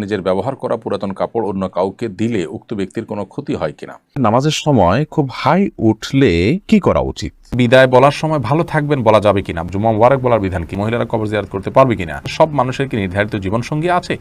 নিজের ব্যবহার করা পুরাতন কাপড় অন্য কাউকে দিলে উক্ত ব্যক্তির কোনো ক্ষতি হয় কিনা। নামাজের সময় খুব হাই উঠলে কি করা উচিত? বিদায় বলার সময় ভালো থাকবেন বলা যাবে কিনা, জুমা মুবারক বলার বিধান কি, মহিলারা কবর জিয়ারত করতে পারবে কিনা, সব মানুষের কি নির্ধারিত জীবনসঙ্গী আছে,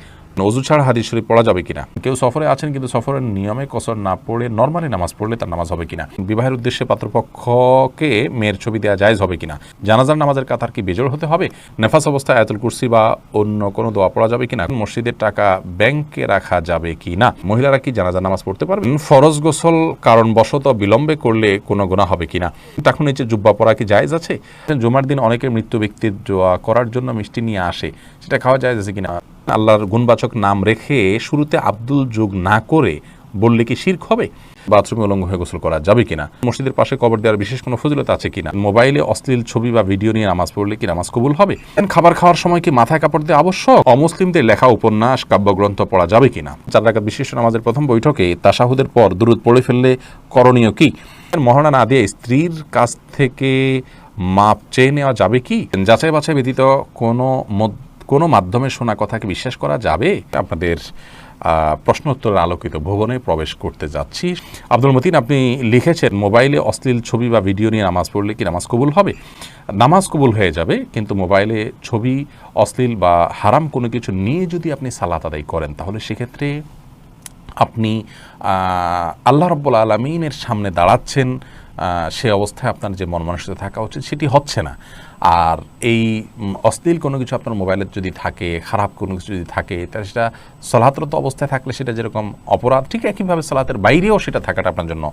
ওযু ছাড়া হাদিস শরীফ পড়া যাবে কিনা, কেউ সফরে আছেন কিন্তু সফরের নিয়মে কসর না পড়ে নরমালি নামাজ পড়লে তার নামাজ হবে কিনা, বিবাহের উদ্দেশ্যে পাত্রপক্ষকে মেয়ের ছবি দেওয়া জায়েজ হবে কিনা, জানাজার নামাজের কাতার কি বেজোড় হতে হবে, নেফাস অবস্থায় আয়াতুল কুরসি বা অন্য কোনো দোয়া পড়া যাবে কিনা, মসজিদের টাকা ব্যাংকে রাখা যাবে কিনা, মহিলারা কি জানাজার নামাজ পড়তে পারবেন, ফরজ গোসল কারণবশত বিলম্বে করলে কোনো গুনাহ হবে কিনা, তখন নিচে জুব্বা পরা কি জায়েজ আছে, জুমার দিন অনেকের মৃত্যু ব্যক্তির দোয়া করার জন্য মিষ্টি নিয়ে আসে, সেটা খাওয়া জায়েজ আছে কিনা, আল্লাহর গুণবাচক নাম রেখে শুরুতে আব্দুল যোগ না করে বললে কি শিরক হবে, বাথরুমে উলঙ্গ হয়ে গোসল করা যাবে কিনা, মসজিদের পাশে কবর দেওয়ার বিশেষ কোনো ফজিলত আছে কিনা, মোবাইলে অশ্লীল ছবি বা ভিডিও নিয়ে নামাজ পড়লে কি নামাজ কবুল হবে, খাবার খাওয়ার সময় কি মাথায় কাপড় দেওয়া আবশ্যক, অমুসলিমদের লেখা উপন্যাস কাব্যগ্রন্থ পড়া যাবে কিনা, 4 রাকাত বিশিষ্ট নামাজের প্রথম বৈঠকে তাশাহুদের পর দুরূদ পড়ে ফেললে করণীয় কি, মহারণা না দিয়ে স্ত্রীর কাছ থেকে মাপ চেয়ে নেওয়া যাবে কি, যাচাই বাছাই ব্যতীত কোনো মাধ্যমে শোনা কথাকে বিশ্বাস করা যাবে। আপনাদের প্রশ্নোত্তরের আলোকিত ভুবনে প্রবেশ করতে যাচ্ছি। আব্দুল মতিন, আপনি লিখেছেন মোবাইলে অশ্লীল ছবি বা ভিডিও নিয়ে নামাজ পড়লে কি নামাজ কবুল হবে? নামাজ কবুল হয়ে যাবে, কিন্তু মোবাইলে ছবি, অশ্লীল বা হারাম কোনো কিছু নিয়ে যদি আপনি সালাত আদায় করেন তাহলে সেক্ষেত্রে আপনি আল্লাহ রাব্বুল আলামিনের সামনে দাঁড়াচ্ছেন, সে অবস্থায় আপনার যে মন মানসিকতা থাকা উচিত সেটি হচ্ছে না। আর এই অশ্লীল কোনো কিছু আপনার মোবাইলে যদি থাকে, খারাপ কোনো কিছু যদি থাকে, তাহলে সেটা সালাতরত অবস্থায় থাকলে সেটা যেরকম অপরাধ, ঠিক একইভাবে সালাতের বাইরেও সেটা থাকাটা আপনার জন্য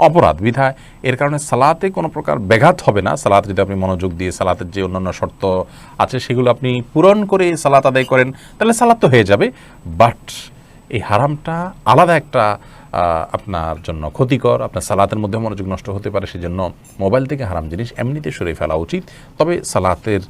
অপরাধ। বিধায় এর কারণে সালাতে কোনো প্রকার ব্যাঘাত হবে না। সালাত যদি আপনি মনোযোগ দিয়ে সালাতের যে অন্যান্য শর্ত আছে সেগুলো আপনি পূরণ করে সালাত আদায় করেন তাহলে সালাত তো হয়ে যাবে, বাট এই হারামটা আলাদা একটা আপনার জন্য ক্ষতিকর, আপনার সালাতের মধ্যে মনোযোগ নষ্ট হতে পারে, সেজন্য মোবাইল থেকে হারাম জিনিস এমনিতে সরিয়ে ফেলা উচিত, তবে সালাতের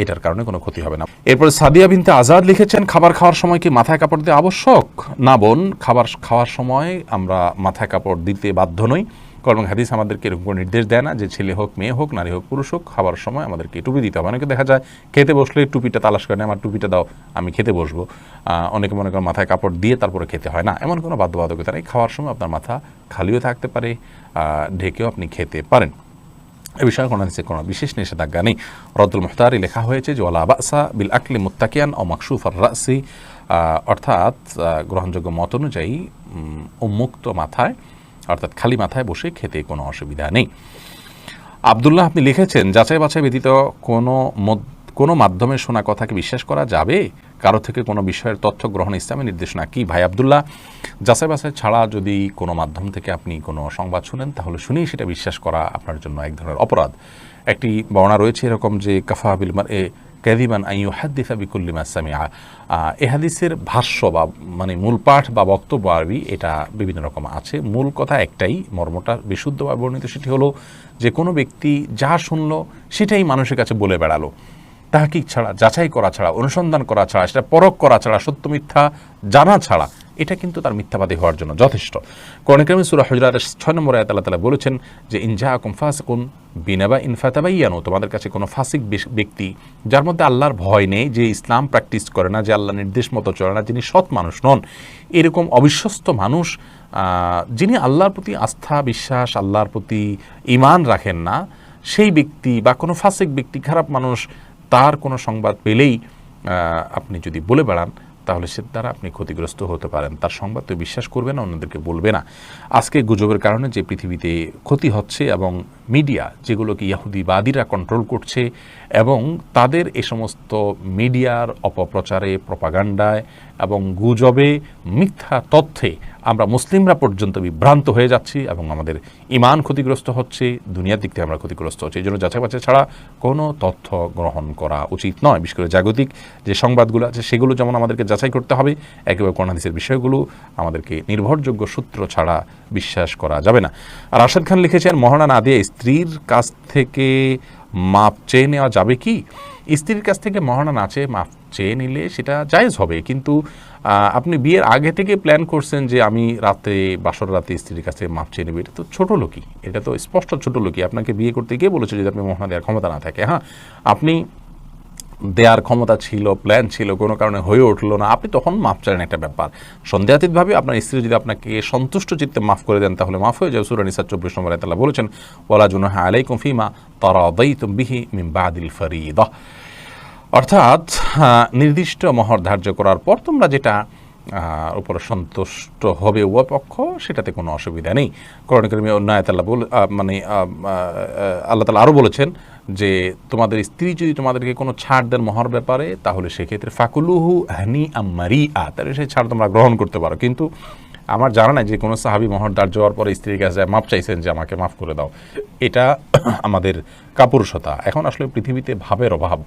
এটার কারণে কোনো ক্ষতি হবে না। এরপরে সাদিয়া বিনতে আজাদ লিখেছেন, খাবার খাওয়ার সময় কি মাথায় কাপড় দেওয়া আবশ্যক? না বোন, খাবার খাওয়ার সময় আমরা মাথায় কাপড় দিতে বাধ্য নই, কারণ হাদিস আমাদেরকে এরকম কোনো নির্দেশ দেয় না যে ছেলে হোক, মেয়ে হোক, নারী হোক, পুরুষ হোক, খাবার সময় আমাদেরকে টুপি দিতে হবে। অনেকে দেখা যায় খেতে বসলে টুপিটা তালাশ করে, আমার টুপিটা দাও আমি খেতে বসবো। অনেকে মনে করেন মাথায় কাপড় দিয়ে তারপরে খেতে হয় না, এমন কোনো বাধ্যবাধকতা নেই। খাওয়ার সময় আপনার মাথা খালিও থাকতে পারে, ঢেকেও আপনি খেতে পারেন, এ বিষয়ে কোনো বিশেষ নিষেধাজ্ঞা নেই। রদ্দুল মুহতারি লেখা হয়েছে যে ওয়ালা বাসা বিল আকলি মুত্তাকিয়ান ও মাকসুফ আর রাসি, অর্থাৎ গ্রহণযোগ্য মত অনুযায়ী উন্মুক্ত মাথায় অর্থাৎ খালি মাথায় বসে খেতে কোনো অসুবিধা নেই। আব্দুল্লাহ, আপনি লিখেছেন যাচাই বাছাই ব্যতীত কোনো মাধ্যমে শোনা কথাকে বিশ্বাস করা যাবে? কারো থেকে কোনো বিষয়ের তথ্য গ্রহণ ইসলামের নির্দেশনা কি? ভাই আব্দুল্লাহ, যাচাই বাছাই ছাড়া যদি কোনো মাধ্যম থেকে আপনি কোনো সংবাদ শুনেন তাহলে শুনেই সেটা বিশ্বাস করা আপনার জন্য এক ধরনের অপরাধ। একটি বর্ণনা রয়েছে এরকম যে কাফা বিল মারই কাযিবান আন ইউহাদ্দিসা বিকুল্লি মা সামিআ। এ হাদিসের ভাষ্য বা মানে মূল পাঠ বা বক্তব্য আরবি এটা বিভিন্ন রকম আছে, মূল কথা একটাই, মর্মটা বিশুদ্ধভাবে বর্ণিত, সেটি হলো যে কোনো ব্যক্তি যা শুনলো সেটাই মানুষের কাছে বলে বেড়ালো, তাহকিক ছাড়া, যাচাই করা ছাড়া, অনুসন্ধান করা ছাড়া, সেটা পরখ করা ছাড়া, সত্য মিথ্যা জানা ছাড়া, এটা কিন্তু তার মিথ্যাবাদী হওয়ার জন্য যথেষ্ট। কোরআন কারীমে সূরা হুজুরাতের 6 নম্বর আয়াতে আল্লাহ তাআলা বলেছেন যে ইন জাআকুম ফাসিকুন বিনাবাইন ফাতাবায়ানু, তোমাদের কাছে কোনো ফাসিক ব্যক্তি যার মধ্যে আল্লাহর ভয় নেই, যে ইসলাম প্র্যাকটিস করে না, যে আল্লাহর নির্দেশ মতো চলে না, যিনি সৎ মানুষ নন, এরকম অবিশ্বস্ত মানুষ, যিনি আল্লাহর প্রতি আস্থা বিশ্বাস, আল্লাহর প্রতি ঈমান রাখেন না, সেই ব্যক্তি বা কোনো ফাসিক ব্যক্তি, খারাপ মানুষ, তার কোনো সংবাদ পেলেই আপনি যদি বলে বেড়ান তাহলে সে দ্বারা আপনি ক্ষতিগ্রস্ত হতে পারেন। তার সংবাদ তো বিশ্বাস করবে না, অন্যদেরকে বলবে না। আজকে গুজবের কারণে যে পৃথিবীতে ক্ষতি হচ্ছে এবং মিডিয়া যেগুলোকে ইহুদিবাদীরা কন্ট্রোল করছে এবং তাদের এ সমস্ত মিডিয়ার অপপ্রচারে, প্রপাগান্ডায় এবং গুজবে, মিথ্যা তথ্যে আমরা মুসলিমরা পর্যন্ত বিভ্রান্ত হয়ে যাচ্ছি এবং আমাদের ঈমান ক্ষতিগ্রস্ত হচ্ছে, দুনিয়ার দিক থেকে আমরা ক্ষতিগ্রস্ত হচ্ছি। এই জন্য যাচাই বাছাই ছাড়া কোনো তথ্য গ্রহণ করা উচিত নয়। বিশেষ করে জাগতিক যে সংবাদগুলো আছে সেগুলো যেমন আমাদেরকে যাচাই করতে হবে, একেবারে কোরআন হাদিসের বিষয়গুলো আমাদেরকে নির্ভরযোগ্য সূত্র ছাড়া বিশ্বাস করা যাবে না। আর রাশেদ খান লিখেছেন, মহারণা না দিয়ে স্ত্রীর কাছ থেকে মাপ চেয়ে নেওয়া যাবে কি? স্ত্রীর কাছ থেকে মহারণা না চেয়ে মাপ চেয়ে নিলে সেটা জায়েজ হবে, কিন্তু আপনি বিয়ের আগে থেকে প্ল্যান করছেন যে আমি রাতে, বাসর রাতে স্ত্রীর কাছে মাপ চেয়ে নেবে, এটা তো ছোটো লোকই, এটা তো স্পষ্ট ছোটো লোকই। আপনাকে বিয়ে করতে গিয়ে বলেছে যদি আপনি মহারণা দেওয়ার ক্ষমতা না থাকে। হ্যাঁ, আপনি দেয়ার ক্ষমতা ছিল, প্ল্যান ছিল, কোনো কারণে হয়ে উঠলো না, আপনি তখন মাফ চাইলেন, একটা ব্যাপার। সন্দেহাতীতভাবে আপনার স্ত্রী যদি আপনাকে সন্তুষ্ট চিত্তে মাফ করে দেন তাহলে মাফ হয়ে যাবে। সূরা নিসা 24 নম্বর আয়াতে আল্লাহ বলেছেন, ওয়ালা জুনাহা আলাইকুম ফিমা তারাদাইতুম বিহি মিন বাদিল ফরিদা। অর্থাৎ নির্দিষ্ট মহর ধার্য করার পর তোমরা যেটা উপরে সন্তুষ্ট হবে উভয় পক্ষ, সেটাতে কোনো অসুবিধা নেই। কোরআন কারীমে অন্য আয়াতে আল্লাহ তাআলা আরও বলেছেন যে তোমাদের স্ত্রী যদি তোমাদেরকে কোনো ছাড় দেন মহর ব্যাপারে, তাহলে সেক্ষেত্রে ফাকুলুহু হানি মারিআ, তাহলে সেই ছাড় তোমরা গ্রহণ করতে পারো। কিন্তু আমার জানা নাই যে কোনো সাহাবী মহর ধার্য হওয়ার পরে স্ত্রীর কাছে মাপ চাইছেন যে আমাকে মাফ করে দাও। এটা আমাদের কাপুরুষতা। এখন আসলে পৃথিবীতে ভাবের অভাব,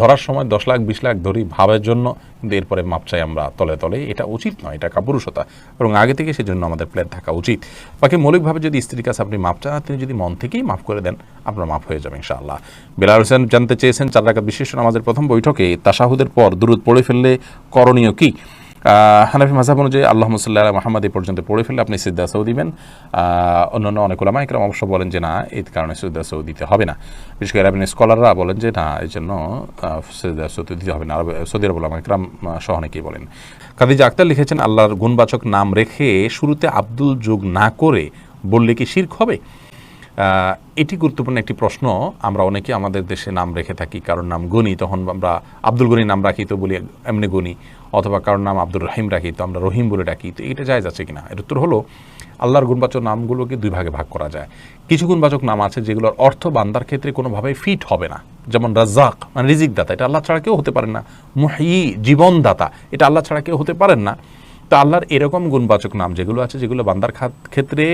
ধরার সময় 10 লাখ 20 লাখ ধরি ভাবের জন্য, কিন্তু এরপরে মাপ চাই আমরা তলে তলে, এটা উচিত নয়, এটা কাপুরুষতা। এবং আগে থেকে সেজন্য আমাদের প্ল্যান থাকা উচিত। বাকি মৌলিকভাবে যদি স্ত্রীর কাছে আপনি মাপ চান, তিনি যদি মন থেকেই মাফ করে দেন, আপনার মাফ হয়ে যাবে ইনশাআল্লাহ। বেলাল হোসেন জানতে চেয়েছেন 4 রাকাত বিশিষ্ট নামাজের প্রথম বৈঠকে তাশাহুদের পর দুরূদ পড়ে ফেললে করণীয় কি? হানাফি মাযহাব অনুযায়ী আল্লাহুম্মা সাল্লি আলা মুহাম্মাদ এই পর্যন্ত পড়ে ফেললে আপনি সিজদা সাউ দিবেন। অন্যান্য অনেক উলামা ইকরাম অবশ্য বলেন যে না, এই কারণে সিজদা সাউ দিতে হবে না। বিশেষ করে আরবি স্কলাররা বলেন যে না, এই জন্য সিজদা সাউ দিতে হবে না। সৌদি আরব উলামা ইকরাম সহ অনেকেই বলেন। খাদিজা আক্তার লিখেছেন, আল্লাহর গুণবাচক নাম রেখে শুরুতে আব্দুল যোগ না করে বললে কি শিরক হবে? এটি গুরুত্বপূর্ণ একটি প্রশ্ন। আমরা অনেকে আমাদের দেশে নাম রেখে থাকি, কারোর নাম গনি, তখন আমরা আব্দুল গনি নাম রাখি তো বলি এমনি গনি, অথবা কারোর নাম আব্দুর রহিম রাখি তো আমরা রহিম বলে ডাকি। তো এটা জায়েজ আছে কিনা? এর উত্তর হলো, আল্লাহর গুণবাচক নামগুলোকে 2 ভাগে ভাগ করা যায়। কিছু গুণবাচক নাম আছে যেগুলোর অর্থ বান্দার ক্ষেত্রে কোনোভাবেই ফিট হবে না, যেমন রাজ্জাক মানে রিজিক দাতা, এটা আল্লাহ ছাড়া কেউ হতে পারেন না। মুহয়ি জীবনদাতা, এটা আল্লাহ ছাড়া কেউ হতে পারেন না। তো আল্লাহর এরকম গুণবাচক নাম যেগুলো আছে, যেগুলো বান্দার ক্ষেত্রে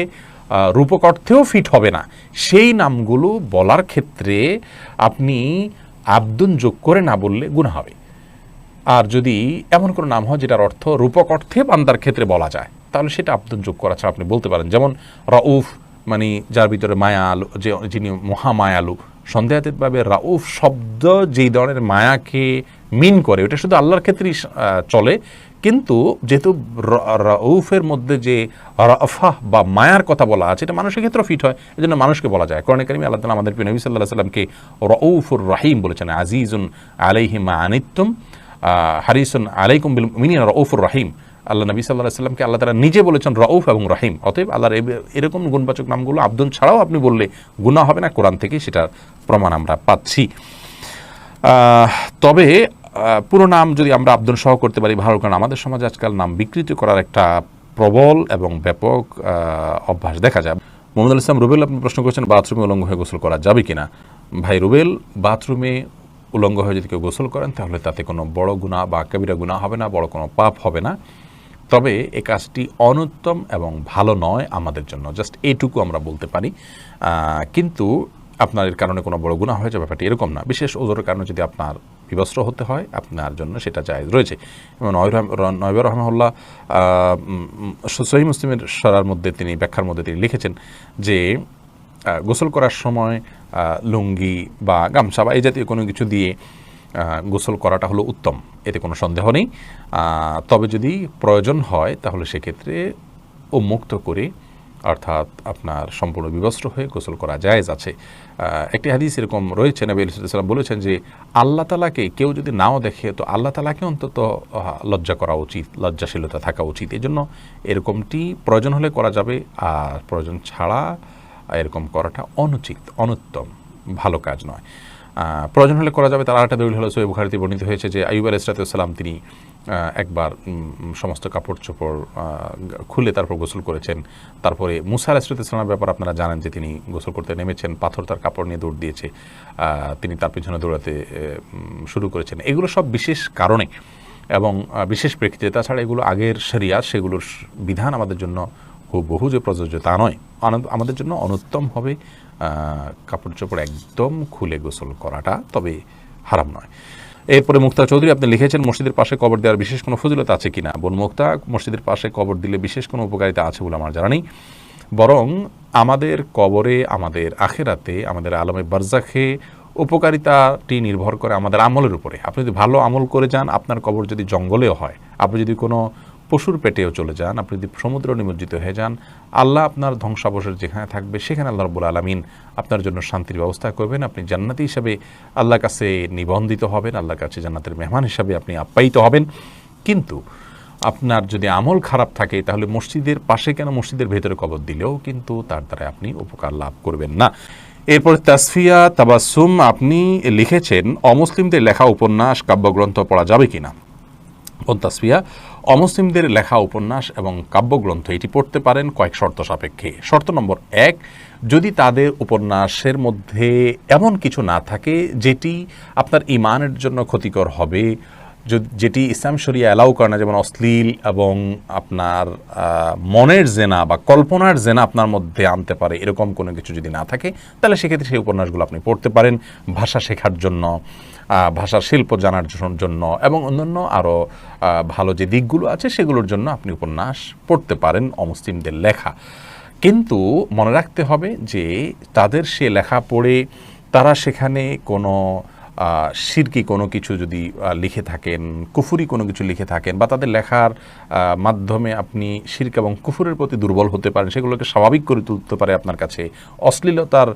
রূপক অর্থেও ফিট হবে না, সেই নামগুলো বলার ক্ষেত্রে আপনি আব্দুন যোগ করে না বললে গুনাহ হবে। আর যদি এমন কোনো নাম হয় যেটার অর্থ রূপক অর্থে বান্দার ক্ষেত্রে বলা যায়, তাহলে সেটা আব্দুন যোগ করা ছাড়া আপনি বলতে পারেন। যেমন রাউফ, মানে যার ভিতরে মায়া আলু, যিনি মহামায়ালু। সন্দেহাতীতভাবে রাউফ শব্দ যেই ধরনের মায়াকে মিন করে, ওটা শুধু আল্লাহর ক্ষেত্রেই চলে। কিন্তু যেহেতু রাউফের মধ্যে যে রাফাহ বা মায়ার কথা বলা আছে, এটা মানুষের ক্ষেত্রেও ফিট হয়, এই জন্য মানুষকে বলা যায়। কোরআনে কারিমে আল্লাহ তাআলা আমাদের প্রিয় নবী সাল্লাল্লাহু আলাইহি ওয়াসাল্লামকে রাউফুর রহিম বলেছেন, আজিজুন আলাইহি মা আনিতুম হারিসুন আলাইকুম বিল মুমিনিনা রাউফুর রহিম। আল্লাহ নবী সাল্লাল্লাহু আলাইহি ওয়াসাল্লামকে আল্লাহ তাআলা নিজে বলেছেন রাউফ এবং রহিম। অতএব আল্লাহর এরকম গুণবাচক নামগুলো আব্দুন ছাড়াও আপনি বললে গুনাহ হবে না, কোরআন থেকে সেটার প্রমাণ আমরা পাচ্ছি। তবে পুরো নাম যদি আমরা আব্দুন সহ করতে পারি ভালো, কারণ আমাদের সমাজে আজকাল নাম বিকৃত করার একটা প্রবল এবং ব্যাপক অভ্যাস দেখা যায়। মোহাম্মদ ইসলাম রুবেল আপনি প্রশ্ন করছেন, বাথরুমে উলঙ্গ হয়ে গোসল করা যাবে কিনা? ভাই রুবেল, বাথরুমে উলঙ্গ হয়ে যদি কেউ গোসল করেন তাহলে তাতে কোনো বড় গুনাহ বা কবিরা গুনাহ হবে না, বড় কোনো পাপ হবে না। তবে এই কাজটি অনুত্তম এবং ভালো নয় আমাদের জন্য, জাস্ট এইটুকু আমরা বলতে পারি। কিন্তু আপনার এর কারণে কোনো বড় গুনাহ হয়ে যাবে ব্যাপারটি এরকম না। বিশেষ ওজোরের কারণে যদি আপনার বিবস্ত্র হতে হয়, আপনার জন্য সেটা জায়েজ রয়েছে। এবং নয়বী রাহিমাহুল্লাহ সহিহ মুসলিমের সরার মধ্যে তিনি ব্যাখ্যার মধ্যে তিনি লিখেছেন যে গোসল করার সময় লুঙ্গি বা গামছা বা এই জাতীয় কোনো কিছু দিয়ে গোসল করাটা হলো উত্তম, এতে কোনো সন্দেহ নেই। তবে যদি প্রয়োজন হয় তাহলে সেক্ষেত্রে উন্মুক্ত করে, অর্থাৎ আপনার সম্পূর্ণ বিবস্ত্র হয়ে গোসল করা জায়েজ আছে। একটি হাদিস এরকম রয়েছে, নবী সাল্লাল্লাহু আলাইহি ওয়াসাল্লাম বলেছেন যে আল্লাহ তাআলাকে কেউ যদি নাও দেখে তো আল্লাহ তাআলাকে অন্তত লজ্জা করা উচিত, লজ্জাশীলতা থাকা উচিত। এই জন্য এরকমটি প্রয়োজন হলে করা যাবে, আর প্রয়োজন ছাড়া এরকম করাটা অনুচিত, অনুত্তম, ভালো কাজ নয়। প্রয়োজন হলে করা যাবে। তার আরেকটা দলিল হলো সহিহ বুখারীতে বর্ণিত হয়েছে যে আইয়ুব আলাইহিস সালাম তিনি একবার সমস্ত কাপড় চোপড় খুলে তারপর গোসল করেছেন। তারপরে মুসা আলাইহিস সালামের ব্যাপার আপনারা জানেন যে তিনি গোসল করতে নেমেছেন, পাথর তার কাপড় নিয়ে দৌড় দিয়েছে, তিনি তার পিছনে দৌড়াতে শুরু করেছেন। এগুলো সব বিশেষ কারণে এবং বিশেষ প্রেক্ষিতে। তাছাড়া এগুলো আগের শরিয়াত, সেগুলোর বিধান আমাদের জন্য বহু যে প্রযোজ্য তা নয়। আমাদের জন্য অনুত্তম হবে কাপড় চোপড় একদম খুলে গোসল করাটা, তবে হারাম নয়। এরপরে মুক্তা চৌধুরী আপনি লিখেছেন, মসজিদের পাশে কবর দেওয়ার বিশেষ কোনো ফজিলত আছে কিনা? বোন মুক্তা, মসজিদের পাশে কবর দিলে বিশেষ কোনো উপকারিতা আছে বলে আমার জানা নেই, বরং আমাদের কবরে, আমাদের আখিরাতে, আমাদের আলমে বারজাখে উপকারিতাটি নির্ভর করে আমাদের আমলের উপরে। আপনি যদি ভালো আমল করে যান, আপনার কবর যদি জঙ্গলেও হয়, আপনি যদি কোনো পশুর পেটেও চলে যান, আপনি যদি সমুদ্র নিমজ্জিত হয়ে যান, আল্লাহ আপনার ধ্বংসাবশেষ যেখানে থাকবে সেখানে আল্লাহ রাব্বুল আলামিন আপনার জন্য শান্তির ব্যবস্থা করবেন। আপনি জান্নাতি হিসাবে আল্লাহর কাছে নিবন্ধিত হবেন, আল্লাহর কাছে জান্নাতের মেহমান হিসাবে আপনি আপ্যায়িত হবেন। কিন্তু আপনার যদি আমল খারাপ থাকে তাহলে মসজিদের পাশে কেন, মসজিদের ভেতরে কবর দিলেও কিন্তু তার দ্বারা আপনি উপকার লাভ করবেন না। এরপরে তাসফিয়া তাবাসসুম আপনি লিখেছেন অমুসলিমদের লেখা উপন্যাস কাব্যগ্রন্থ পড়া যাবে কিনা। তাসফিয়া অমুসলিমদের লেখা উপন্যাস এবং কাব্যগ্রন্থ এটি পড়তে পারেন কয়েক শর্ত সাপেক্ষে। শর্ত নম্বর 1, যদি তাদের উপন্যাসের মধ্যে এমন কিছু না থাকে যেটি আপনার ঈমানের জন্য ক্ষতিকর হবে, যেটি ইসলাম শরিয়া অ্যালাউ করে না, যেমন অশ্লীল এবং আপনার মনের জেনা বা কল্পনার জেনা আপনার মধ্যে আনতে পারে, এরকম কোনো কিছু যদি না থাকে তাহলে সেক্ষেত্রে সেই উপন্যাসগুলো আপনি পড়তে পারেন ভাষা শেখার জন্য, ভাষার শিল্প জানার জন্য এবং অন্যান্য আরও ভালো যে দিকগুলো আছে সেগুলোর জন্য আপনি উপন্যাস পড়তে পারেন অমুসলিমদের লেখা। কিন্তু মনে রাখতে হবে যে তাদের সে লেখা পড়ে তারা সেখানে কোনো শিরকি কোনো কিছু যদি লিখে থাকেন, কুফুরি কোনো কিছু লিখে থাকেন, বা তাদের লেখার মাধ্যমে আপনি শিরক এবং কুফুরের প্রতি দুর্বল হতে পারেন, সেগুলোকে স্বাভাবিক করে তুলতে পারে আপনার কাছে অশ্লীলতার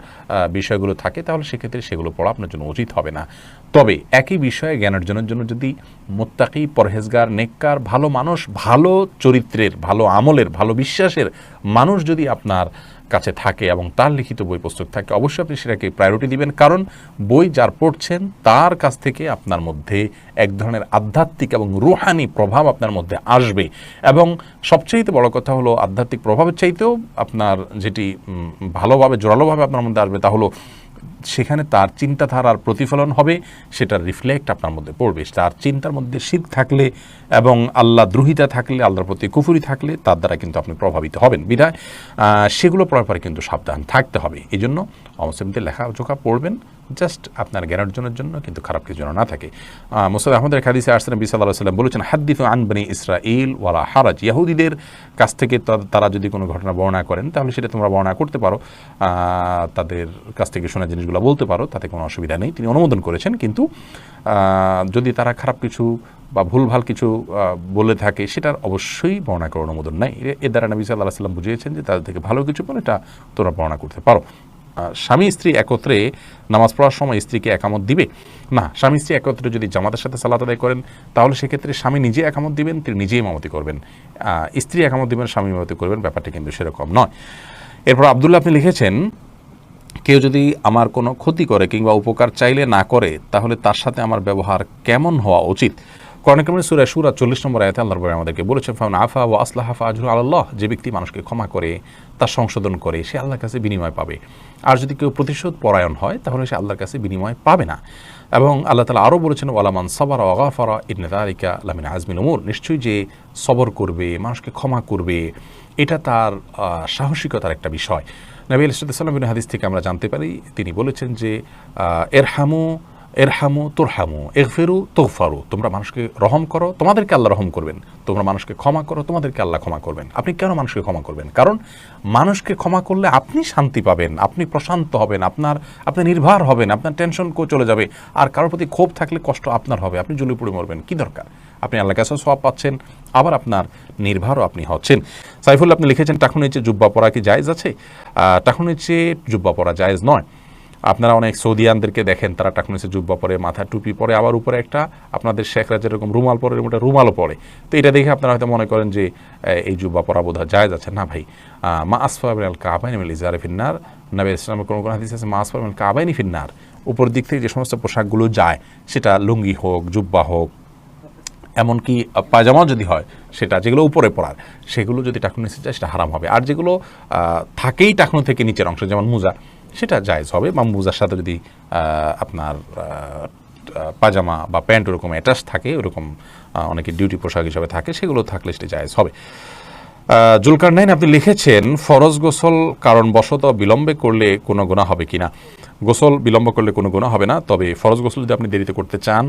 বিষয়গুলো থাকে, তাহলে সেক্ষেত্রে সেগুলো পড়া আপনার জন্য উচিত হবে না। তবে একই বিষয়ে জ্ঞান অর্জনের জন্য যদি মুত্তাকি, পরহেজগার, নেককার, ভালো মানুষ, ভালো চরিত্রের, ভালো আমলের, ভালো বিশ্বাসের মানুষ যদি আপনার কাছে থাকে এবং তার লিখিত বই পুস্তক থাকে, অবশ্যই আপনি সেটাকে প্রায়োরিটি দিবেন। কারণ বই যার পড়ছেন তার কাছ থেকে আপনার মধ্যে এক ধরনের আধ্যাত্মিক এবং রুহানি প্রভাব আপনার মধ্যে আসবে। এবং সবচেয়ে বড় কথা হলো আধ্যাত্মিক প্রভাবের চাইতেও আপনার যেটি ভালোভাবে জোরালোভাবে আপনার মধ্যে আসবে তা হলো সেখানে তার চিন্তাধারার প্রতিফলন হবে, সেটার রিফ্লেক্ট আপনার মধ্যে পড়বে। তার চিন্তার মধ্যে শিরক থাকলে এবং আল্লাহ দ্রোহিতা থাকলে, আল্লাহর প্রতি কুফরি থাকলে তার দ্বারা কিন্তু আপনি প্রভাবিত হবেন। বিধায় সেগুলো পড়ার পরে কিন্তু সাবধান থাকতে হবে। এই জন্য অমুসলিমদের লেখাজোখা পড়বেন জাস্ট আপনার জ্ঞান অর্জনের জন্য, কিন্তু খারাপ কিছু যেন না থাকে। মুসনাদ আহমদের হাদিসে আসছেন নবী সাল্লাল্লাহু আলাইহি ওয়াসাল্লাম বলেছেন, হাদ্দিসু আন বনি ইসরাঈল ওয়ালা হারাজ। ইহুদিদের কাছ থেকে তারা যদি কোনো ঘটনা বর্ণনা করেন তাহলে সেটা তোমরা বর্ণনা করতে পারো, তাদের কাছ থেকে শোনা জিনিসগুলো বলতে পারো, তাতে কোনো অসুবিধা নেই। তিনি অনুমোদন করেছেন। কিন্তু যদি তারা খারাপ কিছু বা ভুলভাল কিছু বলে থাকে সেটার অবশ্যই বর্ণনা করার অনুমোদন নাই। এর দ্বারা নবী সাল্লাল্লাহু আলাইহি ওয়াসাল্লাম বুঝিয়েছেন যে তাদের থেকে ভালো কিছু বলে এটা তোমরা বর্ণনা করতে পারো। স্বামী স্ত্রী একত্রে নামাজ পড়ার সময় স্ত্রীকে একামত দিবে না। স্বামী স্ত্রী একত্রে যদি জামাতের সাথে সালাত আদায় করেন তাহলে সেক্ষেত্রে স্বামী নিজে একামত দিবেন, তিনি নিজেই ইমামতি করবেন। স্ত্রী একামত দিবেন, স্বামী ইমামতি করবেন, ব্যাপারটা কিন্তু সেরকম নয়। এরপর আব্দুল্লাহ আপনি লিখেছেন, কেউ যদি আমার কোনো ক্ষতি করে কিংবা উপকার চাইলে না করে তাহলে তার সাথে আমার ব্যবহার কেমন হওয়া উচিত। কোরআন কারীমের সূরা শুরা 40 নম্বর আয়াতে আল্লাহ রাব্বুল আমাদেরকে বলেছেন, ফামান আফা ওয়া আসলাহা ফাআজরু আলাল্লাহ। যে ব্যক্তি মানুষকে ক্ষমা করে, তার সংশোধন করে, সে আল্লাহর কাছে বিনিময় পাবে। আর যদি কেউ প্রতিশোধ পরায়ণ হয় তাহলে সে আল্লাহর কাছে বিনিময় পাবে না। এবং আল্লাহ তাআলা আরও বলেছেন, ওয়ালা মান সাবারা ওয়া গাফারা ইন্না যালিকা লামিন আজমিল উমুর। নিশ্চয়ই যে সবর করবে, মানুষকে ক্ষমা করবে, এটা তার সাহসিকতার একটা বিষয়। নবী আলাইহিস সালাম বিন হাদিস থেকে আমরা জানতে পারি, তিনি বলেছেন যে এরহামু তুরহামু ইগফিরু তুগফারু। তোমরা মানুষকে রহম করো, তোমাদেরকে আল্লাহ রহম করবেন। তোমরা মানুষকে ক্ষমা করো, তোমাদেরকে আল্লাহ ক্ষমা করবেন। আপনি কেন মানুষকে ক্ষমা করবেন? কারণ মানুষকে ক্ষমা করলে আপনি শান্তি পাবেন, আপনি প্রশান্ত হবেন, আপনি নির্ভর হবেন, আপনার টেনশন চলে যাবে। আর কারোর প্রতি ক্ষোভ থাকলে কষ্ট আপনার হবে, আপনি জ্বলে পুড়ে মরবেন। কি দরকার? আপনি আল্লাহর কাছে সওয়াব পাচ্ছেন, আবার আপনার নির্ভরও আপনি হচ্ছেন। সাইফুল আপনি লিখেছেন, টাকুন নিচে জুব্বা পরা কি জায়েজ আছে? টাকুন নিচে জুব্বা পরা জায়েজ নয়। আপনারা অনেক সৌদিয়ানদেরকে দেখেন, তারা টাকুন নিচে জুব্বা পরে, মাথা টুপি পরে, আবার উপরে একটা আপনাদের শেখরা যেরকম রুমাল পরে এরকম একটা রুমালও পরে। তো এটা দেখে আপনারা হয়তো মনে করেন যে এই জুব্বা পরা বোধহয় জায়েজ আছে। না ভাই, মা আসফা মিনাল কাবাইনি মিনাল ইজারি ফিন্নার। নবী ইসলামের কোনো হাদিস আছে মা আসফা মিনাল কাবাইনি ফিন্নার। উপর দিক থেকে যে সমস্ত পোশাকগুলো যায়, সেটা লুঙ্গি হোক, জুব্বা হোক, এমনকি পায়জামাও যদি হয়, সেটা যেগুলো উপরে পড়ার, সেগুলো যদি টাকুন নিচে যায় সেটা হারাম হবে। আর যেগুলো থাকেই টাকুন থেকে নিচের অংশ, যেমন মোজা, সেটা জায়েজ হবে। বা মোজার সাথে যদি আপনার পাজামা বা প্যান্ট ওরকম অ্যাটাচ থাকে, ওরকম অনেকে ডিউটি পোশাক হিসাবে থাকে, সেগুলো থাকলে সেটা জায়েজ হবে। জুলকারনাইন আপনি লিখেছেন, ফরজ গোসল কারণবশত বিলম্বে করলে কোনো গুনাহ হবে কিনা। গোসল বিলম্ব করলে কোনো গুনাহ হবে না, তবে ফরজ গোসল যদি আপনি দেরিতে করতে চান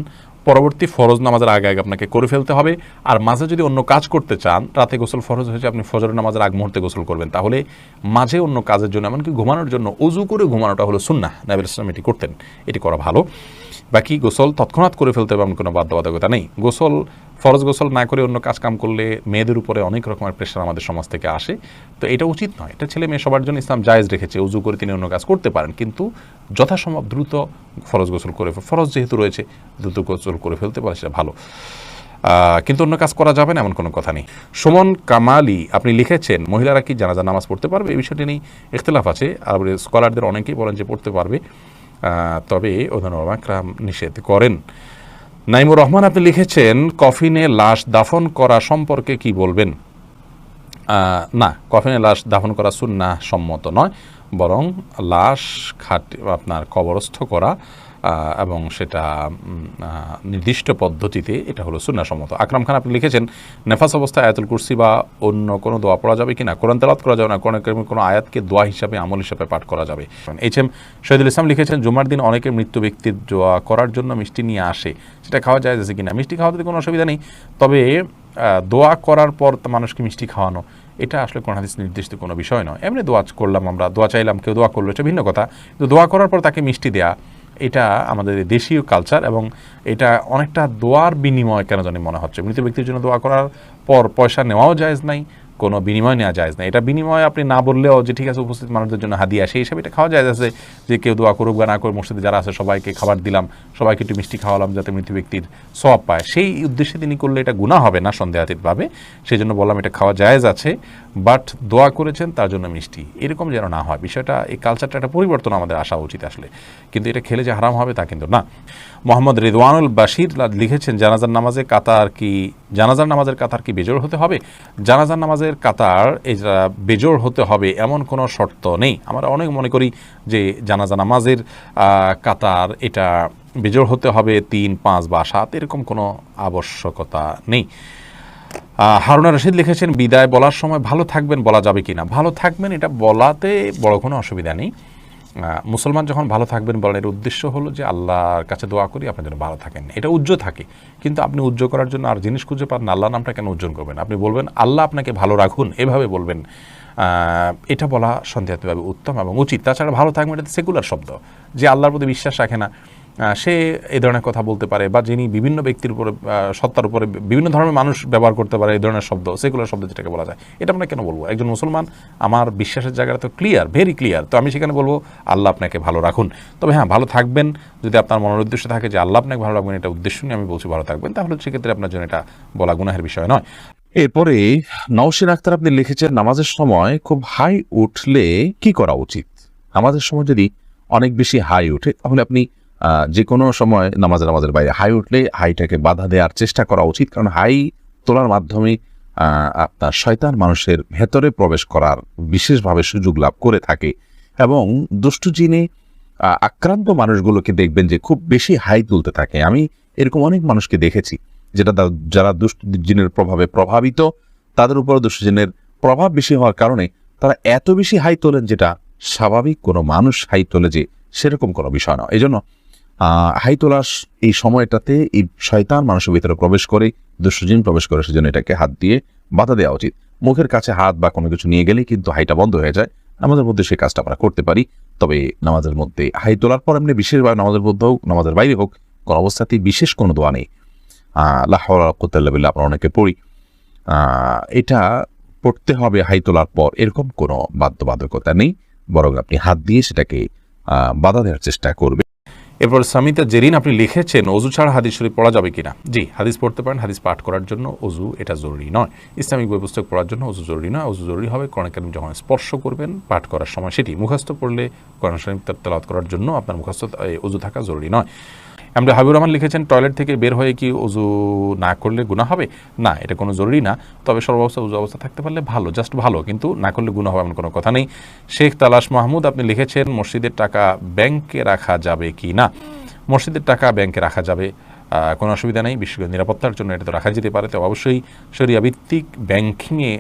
পরবর্তী ফরজ নামাজের আগে আগে আপনাকে করে ফেলতে হবে। আর মাঝে যদি অন্য কাজ করতে চান, রাতে গোসল ফরজ হয়েছে আপনি ফজরের নামাজের আগ মুহূর্তে গোসল করবেন, তাহলে মাঝে অন্য কাজের জন্য এমনকি ঘুমানোর জন্য অজু করে ঘুমানোটা হলো সুন্নাহ। নবী সাল্লাল্লাহু আলাইহি ওয়াসাল্লাম এটি করতেন, এটি করা ভালো। বাকি গোসল তৎক্ষণাৎ করে ফেলতে হবে এমন কোনো বাধ্যবাধকতা নেই। গোসল ফরজ গোসল না করে অন্য কাজ কাম করলে মেয়েদের উপরে অনেক রকমের প্রেশার আমাদের সমাজ থেকে আসে, তো এটা উচিত নয়। এটা ছেলে মেয়ে সবার জন্য ইসলাম জায়েজ রেখেছে, উজু করে তিনি অন্য কাজ করতে পারেন, কিন্তু যথাসম্ভব দ্রুত ফরজ গোসল করে ফরজ যেহেতু রয়েছে দ্রুত গোসল করে ফেলতে পারে, সেটা ভালো। কিন্তু অন্য কাজ করা যাবে না এমন কোনো কথা নেই। সুমন কামালি আপনি লিখেছেন, মহিলারা কি জানাজা নামাজ পড়তে পারবে? এই বিষয়টি নিয়ে ইখতিলাফ আছে, আর স্কলারদের অনেকেই বলেন যে পড়তে পারবে, তবে ওলামায়ে নিষেধ করেন। নাইমুর রহমান আপনি লিখেছেন, কফিনে লাশ দাফন করা সম্পর্কে কি বলবেন? না, কফিনে লাশ দাফন করা সুন্নাহ সম্মত নয়, বরং লাশ আপনার কবরস্থ করা এবং সেটা নির্দিষ্ট পদ্ধতিতে, এটা হলো সুন্নাহ সম্মত। আকরাম খান আপনি লিখেছেন, নেফাস অবস্থায় আয়াতুল কুরসি বা অন্য কোনো দোয়া পড়া যাবে কিনা? কোরআন তেলাওয়াত করা যাবে না, কোনো আয়াতকে দোয়া হিসাবে আমল হিসাবে পাঠ করা যাবে। এইচ.এম. শহীদুল ইসলাম লিখেছেন, জুমার দিন অনেকে মৃত্যু ব্যক্তির দোয়া করার জন্য মিষ্টি নিয়ে আসে, সেটা খাওয়া যায় আছে কিনা? মিষ্টি খাওয়াতে কোনো অসুবিধা নেই, তবে দোয়া করার পর মানুষকে মিষ্টি খাওয়ানো এটা আসলে কোন হাদিস নির্দিষ্ট কোনো বিষয় নয়। এমনি দোয়া করলাম, আমরা দোয়া চাইলাম, কেউ দোয়া করলো, এটা ভিন্ন কথা, কিন্তু দোয়া করার পর তাকে মিষ্টি দেয়া এটা আমাদের দেশীয় কালচার, এবং এটা অনেকটা দোয়ার বিনিময় কেন জানি মনে হচ্ছে। মৃত ব্যক্তির জন্য দোয়া করার পর পয়সা নেওয়াও জায়েজ নাই, কোনো বিনিময় নেওয়া জায়েজ নাই। এটা বিনিময় আপনি না বললেও যে ঠিক আছে উপস্থিত মানুষদের জন্য হাদিয়া, সেই হিসাবে এটা খাওয়া জায়েজ আছে, যে কেউ দোয়া করুক বা না করে মসজিদে যারা আছে সবাইকে খাবার দিলাম, সবাইকে একটু মিষ্টি খাওয়ালাম যাতে মৃত ব্যক্তির সওয়াব পায়, সেই উদ্দেশ্যে তিনি করলে এটা গুনাহ হবে না সন্দেহাতীতভাবে, সেই জন্য বললাম এটা খাওয়া জায়েজ আছে। বাট দোয়া করেছেন তার জন্য মিষ্টি এরকম যেন না হয়, বিষয়টা এই কালচারটা একটা পরিবর্তন আমাদের আসা উচিত আসলে, কিন্তু এটা খেলে যে হারাম হবে তা কিন্তু না। মোহাম্মদ রিদওয়ানুল বাশির লিখেছেন, জানাজার নামাজের কাতার কি বেজোড় হতে হবে? জানাজার নামাজের কাতার এটা বেজোড় হতে হবে এমন কোনো শর্ত নেই। আমরা অনেক মনে করি যে জানাজা নামাজের কাতার এটা বেজোড় হতে হবে 3, 5 বা 7, এরকম কোনো আবশ্যকতা নেই। হারুনা রশিদ লিখেছেন, বিদায় বলার সময় ভালো থাকবেন বলা যাবে কিনা? ভালো থাকবেন এটা বলাতে বড় কোনো অসুবিধা নেই। মুসলমান যখন ভালো থাকবেন বলেন, এর উদ্দেশ্য হলো যে আল্লাহর কাছে দোয়া করি আপনার জন্য ভালো থাকেন, এটা উজ্জ্বল থাকে। কিন্তু আপনি উজ্জ্বল করার জন্য আর জিনিস খুঁজে পান না, আল্লাহর নামটা কেন উজ্জ্বল করবেন? আপনি বলবেন আল্লাহ আপনাকে ভালো রাখুন, এভাবে বলবেন। এটা বলা সন্দেহাতীতভাবে উত্তম এবং উচিত। তাছাড়া ভালো থাকবেন এটা সেকুলার শব্দ, যে আল্লাহর প্রতি বিশ্বাস রাখে না সে এই ধরনের কথা বলতে পারে, বা যিনি বিভিন্ন ব্যক্তির উপরে সত্তার উপরে বিভিন্ন ধরনের মানুষ ব্যবহার করতে পারে এই ধরনের শব্দ, সেকুলার শব্দ যেটাকে বলা যায়, এটা আমরা কেন বলবো? একজন মুসলমান, আমার বিশ্বাসের জায়গাটা তো ক্লিয়ার, ভেরি ক্লিয়ার, তো আমি সেখানে বলবো আল্লাহ আপনাকে ভালো রাখুন। তবে হ্যাঁ, ভালো থাকবেন যদি আপনার মনের উদ্দেশ্য থাকে যে আল্লাহ আপনাকে ভালো রাখবেন, এটা উদ্দেশ্য নিয়ে আমি বলছি ভালো থাকবেন, তাহলে সেক্ষেত্রে আপনার জন্য এটা বলা গুনাহের বিষয় নয়। এরপরে নওশিন আক্তার আপনি লিখেছেন, নামাজের সময় খুব হাই উঠলে কি করা উচিত? নামাজের সময় যদি অনেক বেশি হাই উঠে, তাহলে আপনি যে কোনো সময় নামাজের বাইরে হাই উঠলে হাইটাকে বাধা দেওয়ার চেষ্টা করা উচিত, কারণ হাই তোলার মাধ্যমে আপনার শয়তান মানুষের ভেতরে প্রবেশ করার বিশেষভাবে সুযোগ লাভ করে থাকে, এবং দুষ্টু জিনে আক্রান্ত মানুষগুলোকে দেখবেন যে খুব বেশি হাই তুলতে থাকে। আমি এরকম অনেক মানুষকে দেখেছি যারা দুষ্টু জিনের প্রভাবে প্রভাবিত, তাদের উপর দুষ্টু জিনের প্রভাব বেশি হওয়ার কারণে তারা এত বেশি হাই তোলেন, যেটা স্বাভাবিক কোনো মানুষ হাই তোলে যে সেরকম কোনো বিষয় নয়। এই জন্য হাই তোলার এই সময়টাতে এই শয়তান মানুষের ভিতরে প্রবেশ করে, দুষ্টজিন প্রবেশ করে, সেজন্য এটাকে হাত দিয়ে বাধা দেওয়া উচিত। মুখের কাছে হাত বা কোনো কিছু নিয়ে গেলেই কিন্তু হাইটা বন্ধ হয়ে যায়। নামাজের মধ্যে সেই কাজটা আমরা করতে পারি, তবে নামাজের মধ্যে হাই তোলার পর এমনি বিশেষভাবে নামাজের মধ্যে হোক নামাজের বাইরে হোক, কোনো অবস্থাতেই বিশেষ কোনো দোয়া নেই। লা হাওলা ওয়ালা কুওয়াতা ইল্লা বিল্লাহ আমরা অনেকে পড়ি, এটা পড়তে হবে হাই তোলার পর, এরকম কোনো বাধ্যবাধকতা নেই, বরং আপনি হাত দিয়ে সেটাকে বাধা দেওয়ার চেষ্টা করবে। এরপর সামিতা জেরিন আপনি লিখেছেন, অজু ছাড়া হাদিস শরীফ পড়া যাবে কিনা? জি, হাদিস পড়তে পারেন, হাদিস পাঠ করার জন্য অজু এটা জরুরি নয়। ইসলামিক বই পুস্তক পড়ার জন্য অজু জরুরি নয়। অজু জরুরি হবে কোরআন কারীম যখন স্পর্শ করবেন পাঠ করার সময়, সেটি মুখস্থ পড়লে কোরআন শরীফ তেলাওয়াত করার জন্য আপনার মুখস্থ অজু থাকা জরুরি নয়। আমরা হাবিবুর রহমান লিখেছেন, টয়লেট থেকে বের হয়ে কি অজু না করলে গুনাহ হবে? না, এটা কোনো জরুরি না, তবে সর্বাবস্থা অজু অবস্থা থাকতে পারলে ভালো, জাস্ট ভালো, কিন্তু না করলে গুনাহ হবে এমন কোনো কথা নেই। শেখ তালাশ মাহমুদ আপনি লিখেছেন, মসজিদের টাকা ব্যাংকে রাখা যাবে কি না? মসজিদের টাকা ব্যাংকে রাখা যাবে, কোনো অসুবিধা নেই, বিশেষ করে নিরাপত্তার জন্য এটা তো রাখা যেতে পারে। তো অবশ্যই শরিয়া ভিত্তিক ব্যাংকিংয়ে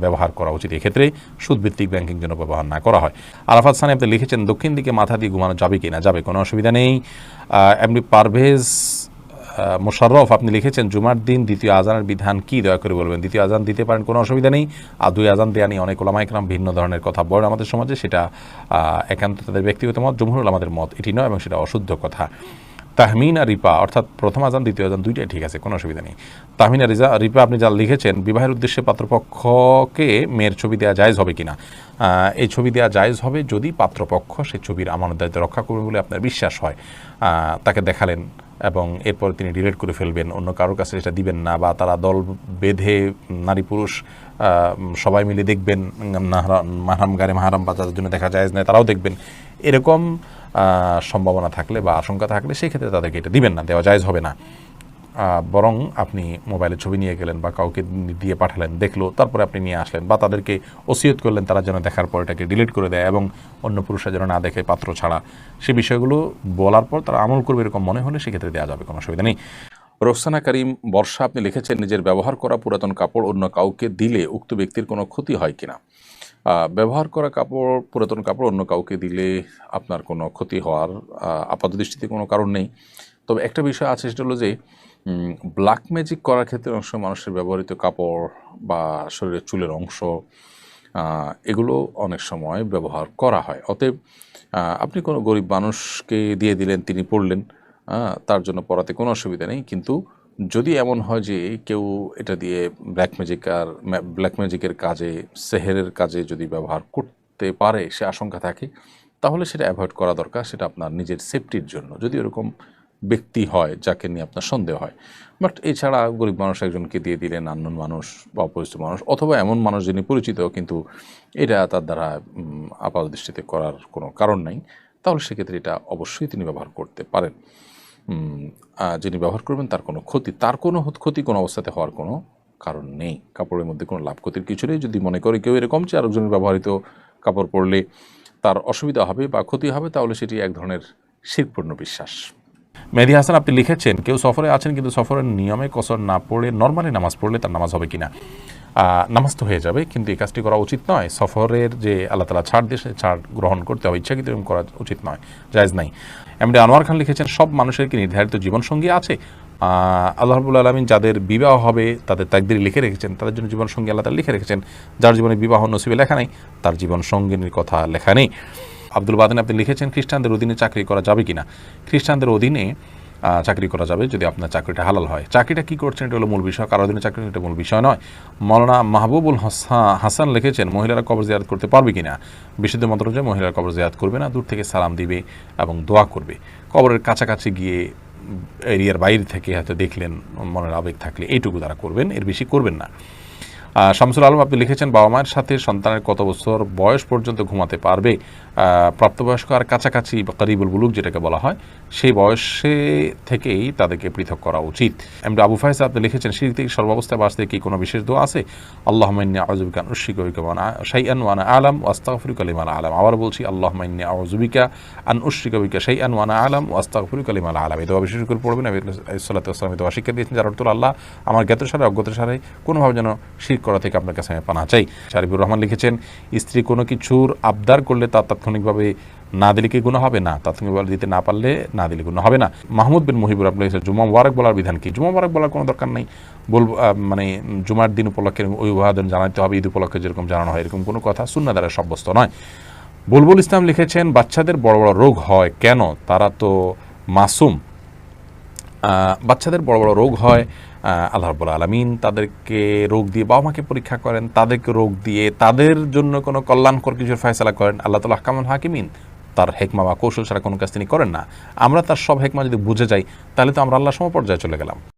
ব্যবহার করা উচিত। এক্ষেত্রে সুদভিত্তিক ব্যাংকিং যেন ব্যবহার না করা হয়। আরাফাত সানি আপনি লিখেছেন দক্ষিণ দিকে মাথা দিয়ে ঘুমানো যাবে কি না? যাবে, কোনো অসুবিধা নেই। এমনি পারভেজ মোশাররফ আপনি লিখেছেন জুমার দিন দ্বিতীয় আজানের বিধান কি, দয়া করে বলবেন। দ্বিতীয় আজান দিতে পারেন, কোনো অসুবিধা নেই। আর দুই আজান দেওয়া নিয়ে অনেক ওলামা ইকরাম ভিন্ন ধরনের কথা বলেন আমাদের সমাজে, সেটা একান্ত তাদের ব্যক্তিগত মত, জমহুরুল আমাদের মত এটি নয় এবং সেটা অশুদ্ধ কথা। তাহমিন আর রিপা অর্থাৎ প্রথম আজান দ্বিতীয় আজান দুইটাই ঠিক আছে, কোনো অসুবিধা নেই। তাহমিন আর রিপা আপনি যা লিখেছেন বিবাহের উদ্দেশ্যে পাত্রপক্ষকে মেয়ের ছবি দেওয়া জায়েজ হবে কিনা? এই ছবি দেওয়া জায়েজ হবে যদি পাত্রপক্ষ সেই ছবির আমানত দায়িত্ব রক্ষা করবে বলে আপনার বিশ্বাস হয়। তাকে দেখালেন এবং এরপর তিনি ডিলিট করে ফেলবেন, অন্য কারোর কাছে সেটা দিবেন না, বা তারা দল বেঁধে নারী পুরুষ সবাই মিলে দেখবেন, মাহরাম গারে মাহরাম বা যাদের জন্য দেখা জায়েজ নয় তারাও দেখবেন, এরকম সম্ভাবনা থাকলে বা আশঙ্কা থাকলে সেই ক্ষেত্রে তাদেরকে এটা দিবেন না, দেওয়া জায়েজ হবে না। বরং আপনি মোবাইলে ছবি নিয়ে গেলেন বা কাউকে দিয়ে পাঠালেন, দেখলো, তারপরে আপনি নিয়ে আসলেন বা তাদেরকে ওসিয়ত করলেন তারা যেন দেখার পর এটাকে ডিলিট করে দেয় এবং অন্য পুরুষরা যেন না দেখে পাত্র ছাড়া, সে বিষয়গুলো বলার পর তারা আমল করবে এরকম মনে হলে সেক্ষেত্রে দেওয়া যাবে, কোনো অসুবিধা নেই। রোকসানা করিম বর্ষা আপনি লিখেছেন নিজের ব্যবহার করা পুরাতন কাপড় অন্য কাউকে দিলে উক্ত ব্যক্তির কোনো ক্ষতি হয় কিনা? ব্যবহার করা কাপড়, পুরাতন কাপড় অন্য কাউকে দিলে আপনার কোনো ক্ষতি হওয়ার আপাতদৃষ্টিতে কোনো কারণ নেই। তবে একটা বিষয় আছে, সেটা হলো যে ব্ল্যাক ম্যাজিক করার ক্ষেত্রে অনেক সময় মানুষের ব্যবহৃত কাপড় বা শরীরের চুলের অংশ এগুলো অনেক সময় ব্যবহার করা হয়। অতএব আপনি কোনো গরিব মানুষকে দিয়ে দিলেন, তিনি পড়লেন, তার জন্য পড়াতে কোনো অসুবিধা নেই। কিন্তু যদি এমন হয় যে কেউ এটা দিয়ে ব্ল্যাক ম্যাজিকের কাজে, সেহেরের কাজে যদি ব্যবহার করতে পারে, সে আশঙ্কা থাকে, তাহলে সেটা অ্যাভয়েড করা দরকার। সেটা আপনার নিজের সেফটির জন্য, যদি এরকম ব্যক্তি হয় যাকে নিয়ে আপনার সন্দেহ হয়। বাট এছাড়া গরিব মানুষ একজনকে দিয়ে দিলেন, আননোন মানুষ বা অপরিচিত মানুষ, অথবা এমন মানুষ যিনি পরিচিত কিন্তু এটা তার দ্বারা আপাতদৃষ্টিতে করার কোনো কারণ নাই, তাহলে সেক্ষেত্রে এটা অবশ্যই তিনি ব্যবহার করতে পারেন। যিনি ব্যবহার করবেন তার কোনো ক্ষতি কোনো অবস্থাতে হওয়ার কোনো কারণ নেই। কাপড়ের মধ্যে কোনো লাভ ক্ষতির কিছু নেই। যদি মনে করে কেউ এরকম যে আরেকজনের ব্যবহৃত কাপড় পরলে তার অসুবিধা হবে বা ক্ষতি হবে, তাহলে সেটি এক ধরনের শিরকপূর্ণ বিশ্বাস। মেহেদী হাসান আপনি লিখেছেন কেউ সফরে আছেন কিন্তু সফরের নিয়মে কসর না পড়ে নর্মালি নামাজ পড়লে তার নামাজ হবে কিনা? নামাজ তো হয়ে যাবে, কিন্তু এই কাজটি করা উচিত নয়। সফরের যে আল্লাহ তাআলা ছাড় দিয়ে ছাড় গ্রহণ করতে হবে, ইচ্ছাকৃত এরকম করা উচিত নয়, জায়েজ নাই। এমনি আনোয়ার খান লিখেছেন সব মানুষের কি নির্ধারিত জীবনসঙ্গী আছে? আল্লাহ রাব্বুল আলামিন যাদের বিবাহ হবে তাদের তাকদীরে লিখে রেখেছেন, তাদের জন্য জীবনসঙ্গী আল্লাহ তাআলা লিখে রেখেছেন। যার জীবনে বিবাহ নসিবে লেখা নেই তার জীবনসঙ্গিনীর কথা লেখা নেই। আব্দুল বাদিন আপনি লিখেছেন খ্রিস্টানদের অধীনে চাকরি করা যাবে কিনা? খ্রিস্টানদের অধীনে চাকরি করা যাবে যদি আপনার চাকরিটা হালাল হয়। চাকরিটা কী করছেন এটা হলো মূল বিষয়, কারো অধীনে চাকরি এটা মূল বিষয় নয়। মৌলানা মাহবুবুল হাসান লিখেছেন মহিলারা কবর জিয়ারত করতে পারবে কিনা? বিশুদ্ধ মত অনুযায়ী মহিলারা কবর জিয়ারত করবে না, দূর থেকে সালাম দিবে এবং দোয়া করবে। কবরের কাছাকাছি গিয়ে এরিয়ার বাইরে থেকে হয়তো দেখলেন, মনের আবেগ থাকলে এইটুকু তারা করবেন, এর বেশি করবেন না। শামসুল আলম আপনি লিখেছেন বাবা মায়ের সাথে সন্তানের কত বছর বয়স পর্যন্ত ঘুমাতে পারবে? প্রাপ্তবয়স্ক আর কাছাকাছি বা করিবুল বুলুগ যেটাকে বলা হয়, সেই বয়সে থেকেই তাদেরকে পৃথক করা উচিত। এমনি আবু ফাইজ আপনি লিখেছেন শিরক থেকে সর্বাবস্থায় বাঁচতে কি কোনো বিশেষ দোয়া আছে? আল্লাহুম্মা ইন্নী আউযু বিকা আন উশরিকা বিকা শাইআন ওয়া আনা আ'লাম ওয়া আস্তাগফিরুকা লিমা লা আ'লাম। আবার বলছি আল্লাহুম্মা ইন্নী আউযু বিকা আন উশরিকা বিকা শাইআন ওয়া আনা আ'লাম ওয়া আস্তাগফিরুকা লিমা লা আ'লাম। এই দোয়া বিশেষ করে পড়বেন। নবী সাল্লাল্লাহু আলাইহি ওয়াসাল্লাম দোয়া শিক্ষা দিয়েছেন, যার অর্থ আল্লাহ আমার জ্ঞাতসারে অজ্ঞাতসারে কোনোভাবে যেন শিরক করা থেকে আপনার কাছে আমি পানা চাই। শারিবুর রহমান লিখেছেন স্ত্রী কোনো কিছুর আবদার করলে তা তাৎক্ষণিকভাবে না দিলে কি গুনাহ হবে? না, তাৎক্ষণিকভাবে দিতে না পারলে না দিলে গুনাহ হবে না। মাহমুদ বিন মুহিবুর আপনি লিখেছেন জুমা মুবারক বলার বিধান কি? জুমা মুবারক বলার কোনো দরকার নেই, বলবো মানে জুমার দিন উপলক্ষে অভিবাদন জানাতে হবে, ঈদ উপলক্ষে যেরকম জানানো হয় এরকম কোনো কথা সুন্নাহ দ্বারা সাব্যস্ত নয়। বুলবুল ইসলাম লিখেছেন বাচ্চাদের বড় বড় রোগ হয় কেন? তারা তো মাসুম। বাচ্চাদের বড় বড় রোগ হয়, আল্লাহ রাব্বুল আলামিন তাদেরকে রোগ দিয়ে, বাবা মাকে পরীক্ষা করেন, তাদেরকে রোগ দিয়ে তাদের জন্য কোনো কল্যাণকর কিছুর ফয়সালা করেন। আল্লাহ তাআলা আহকামুল হাকিমিন, তার হেকমা বা কৌশল ছাড়া কোনো কাজ তিনি করেন না। আমরা তার সব হেকমা যদি বুঝে যাই তাহলে তো আমরা আল্লাহর সমপর্যায়ে চলে গেলাম।